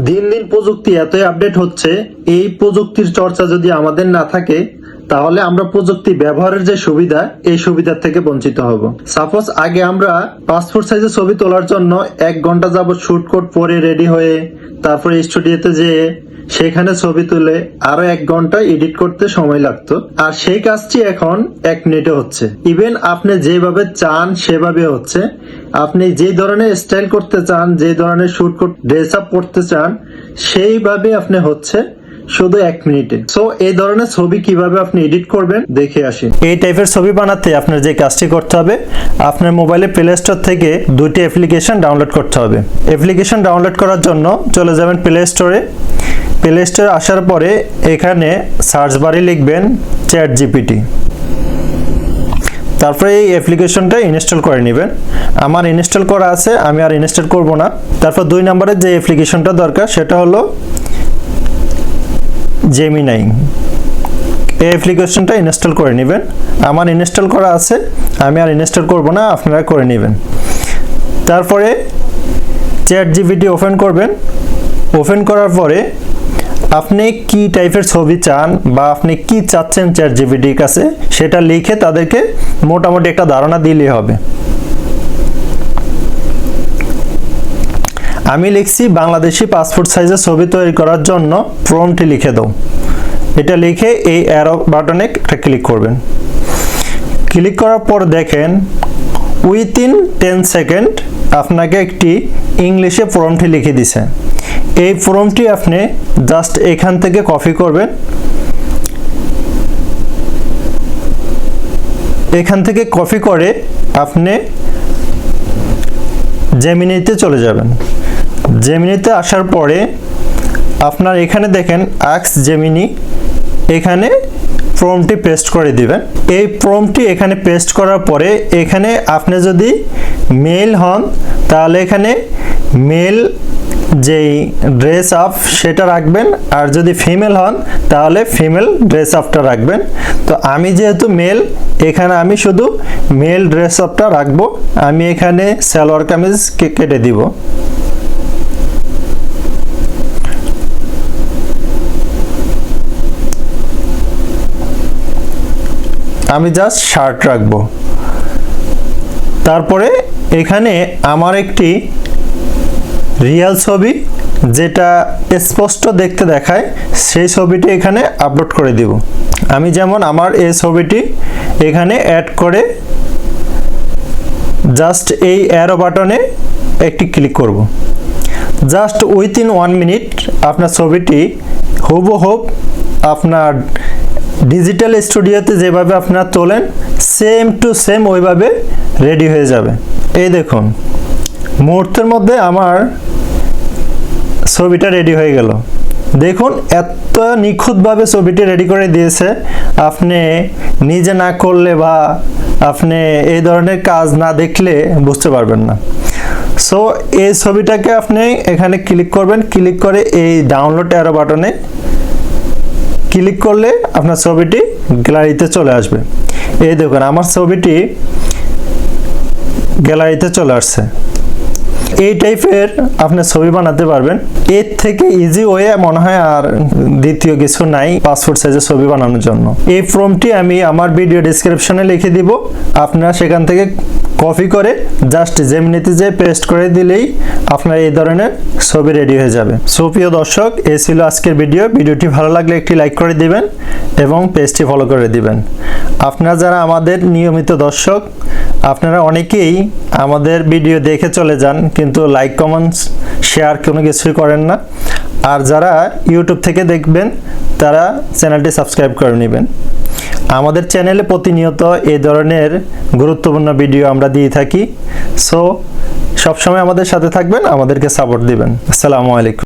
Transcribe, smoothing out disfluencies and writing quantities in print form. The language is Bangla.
দিন দিন প্রযুক্তি এতই আপডেট হচ্ছে, এই প্রযুক্তির চর্চা যদি আমাদের না থাকে তাহলে আমরা প্রযুক্তি ব্যবহারের যে সুবিধা, এই সুবিধার থেকে বঞ্চিত হব। সাপোজ আগে আমরা পাসপোর্ট সাইজের ছবি তোলার জন্য 1 ঘন্টা যাবত শুট কোট পরে রেডি হয়ে তারপরে স্টুডিওতে যেয়ে সেখানে ছবি তুলে আরো 1 ঘন্টা এডিট করতে সময় লাগতো, আর সেই কাজটি এখন 1 মিনিটে হচ্ছে। ইভেন আপনি যেভাবে চান সেভাবে হচ্ছে। আপনি যে ধরনের স্টাইল করতে চান, যে ধরনের শুট কোট ড্রেস আপ করতে চান, সেইভাবে আপনি হচ্ছে শুধু 1 মিনিটে। সো এই ধরনের ছবি কিভাবে আপনি এডিট করবেন দেখে আসি। এই টাইপের ছবি বানাতে আপনার যে কাজটি করতে হবে, আপনার মোবাইলে প্লে স্টোর থেকে 2টি অ্যাপ্লিকেশন ডাউনলোড করতে হবে। অ্যাপ্লিকেশন ডাউনলোড করার জন্য চলে যাবেন প্লে স্টোরে। প্লে স্টোরে আসার পরে এখানে সার্চ বারে লিখবেন ChatGPT। তারপরে এই অ্যাপ্লিকেশনটা ইনস্টল করে নেবেন। আমার ইনস্টল করা আছে, আমি আর ইনস্টল করব না। তারপর 2 নম্বরে যে অ্যাপ্লিকেশনটা দরকার সেটা হলো জেমিনাই। এই অ্যাপ্লিকেশনটা ইনস্টল করে নেবেন। আমার ইনস্টল করা আছে, আমি আর ইনস্টল করব না, আপনারা করে নেবেন। তারপরে ChatGPT ওপেন করবেন। ওপেন করার পরে আপনি কি টাইপের ছবি চান বা আপনি কি চাচ্ছেন ChatGPTর কাছে সেটা লিখে তাদেরকে মোটামুটি একটা ধারণা দিলেই হবে। আমি লিখছি বাংলাদেশি পাসপোর্ট সাইজের ছবি তৈরি করার জন্য প্রম্পটটি লিখে দাও। এটা লিখে এই অ্যারো বাটনে একটা ক্লিক করবেন। ক্লিক করার পর দেখেন উইথিন 10 সেকেন্ড আপনাকে একটি ইংলিশে প্রম্পটটি লিখে দিছে। এই প্রম্পটটি আপনি জাস্ট এখান থেকে কপি করবেন। এখান থেকে কপি করে আপনি জেমিনিতে চলে যাবেন। জেমিনিতে আসার পরে আপনার এখানে দেখেন আস্ক জেমিনি, এখানে প্রম্পটটি পেস্ট করে দিবেন। এই প্রম্পটটি এখানে পেস্ট করার পরে এখানে আপনি যদি মেল হন তাহলে এখানে মেল যেই ড্রেস আপ সেটা রাখবেন, আর যদি ফিমেল হন তাহলে ফিমেল ড্রেস আপটা রাখবেন। তো আমি যেহেতু মেল, এখানে আমি শুধু মেল ড্রেস আপটা রাখবো। আমি এখানে সালোয়ার কামিজ কেটে দিব। আমি জাস্ট শার্ট রাখবো। তারপরে এখানে আমার একটি রিয়েল ছবি যেটা স্পষ্ট দেখতে দেখায় সেই ছবিটি এখানে আপলোড করে দিব। আমি যেমন আমার এই ছবিটি এখানে অ্যাড করে জাস্ট এই অ্যারো বাটনে একটি ক্লিক করব। জাস্ট উইথিন 1 মিনিট আপনার ছবিটি হুবহু আপনার ডিজিটাল স্টুডিওতে যেভাবে আপনারা তোলেন সেম টু সেম ওইভাবে রেডি হয়ে যাবে। এই দেখুন মুহূর্তের মধ্যে আমার ছবিটা রেডি হয়ে গেল। দেখুন এত নিখুঁতভাবে ছবিটি রেডি করে দিয়েছে, আপনি নিজে না করলে বা আপনি এই ধরনের কাজ না দেখলে বুঝতে পারবেন না। সো এই ছবিটাকে আপনি এখানে ক্লিক করবেন। ক্লিক করে এই ডাউনলোড অ্যারো বাটনে ক্লিক করলে আপনার ছবিটি গ্যালারিতে চলে আসবে। এই দেখুন আমার ছবিটি গ্যালারিতে চলে আসছে। এই টাইপের আপনি ছবি বানাতে পারবেন। এর থেকে ইজি ওয়ে মনে হয় আর দ্বিতীয় কিছু নাই পাসপোর্ট সাইজের ছবি বানানোর জন্য। এই প্রম্পটটি আমি আমার ভিডিও ডেসক্রিপশনে লিখে দিব, আপনারা সেখান থেকে কপি করে জাস্ট জেমিনিতে যে পেস্ট করে দিলেই আপনার এই ধরনের ছবি রেডি হয়ে যাবে। সো প্রিয় দর্শক, এই ছিল আজকের ভিডিও। ভিডিওটি ভালো লাগলে একটি লাইক করে দিবেন এবং পেজটি ফলো করে দিবেন। আপনারা যারা আমাদের নিয়মিত দর্শক, আপনারা অনেকেই আমাদের ভিডিও দেখে চলে যান কিন্তু লাইক কমেন্টস শেয়ার কোনো কিছুই করেন না। আর যারা ইউটিউব থেকে দেখবেন তারা চ্যানেলটি সাবস্ক্রাইব করে নেবেন। আমাদের চ্যানেলে প্রতিনিয়ত এই ধরনের গুরুত্বপূর্ণ ভিডিও আমরা দিয়ে থাকি। সো সবসময় আমাদের সাথে থাকবেন, আমাদেরকে সাপোর্ট দিবেন। আসসালামু আলাইকুম।